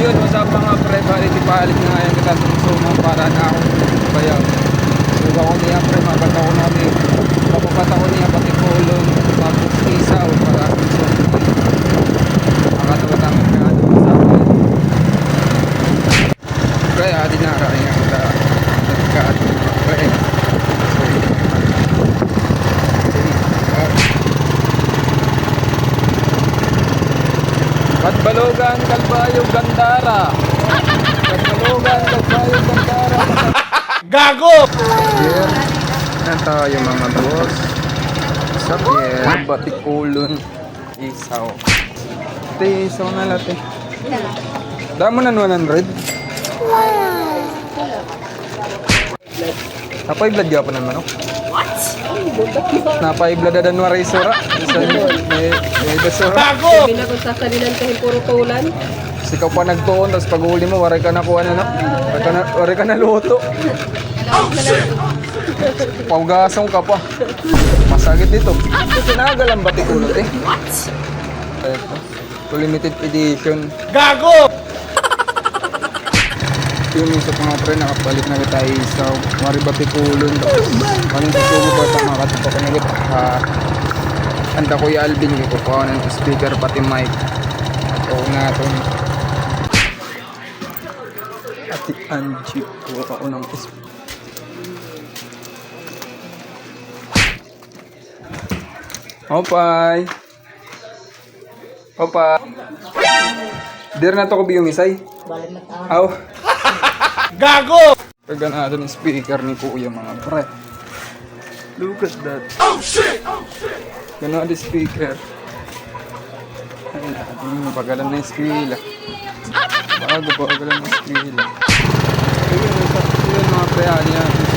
yun, usap mga pre, palit na ngayon kita sumsumang para na ako bayaw. Suga ko niya pre, mabata ko na kami. Mapapata ko niya pati kulong, tapos isaw para sumsumang. Makatawatangin ka nga naman sa akin. Kaya dinara niya kita. Nagkaat mga pre. Katbalogan, Kalbayog, Gandara. Katbalogan, Kalbayog, Gandara. Gago! Here, na tayo mga boss. Sa pier, Batikulon, Isaw. Ate, isaw na latte. Damo na 100. Napay-blood ka pa ng manok? Napay-blood na danwaray sura. May basura. Gago! Binagod sa kanilang kahit puro tulan. Ikaw pa nagtuon, tapos pag uli mo, waray ka na kuha na, no? Waray ka na luto. Paugasong ka pa. Masakit dito. Ito sinagalang Batikulon, eh. Ito. Limited edition. Gago! Yung isa pa nga pre, nakapalit na kita isaw. Mari Batikulon. Anong susubo ba ito mga katipa ko na kita? Anda ko yung Alvin, kukuha ng speaker pati mic. Ito nga ito. Ati Angie, kuha ko ng speaker. Opay! Opa! Dir na to ko biyong isay? Aw! Gago! Kagan natin yung speaker ni Kuya mga pre. Look at that. Oh shit! Oh shit! Gano'n ang speaker. Ay natin, pagalan na yung eskwila. Pagalan na yung eskwila. Ayun, mga pre, yan.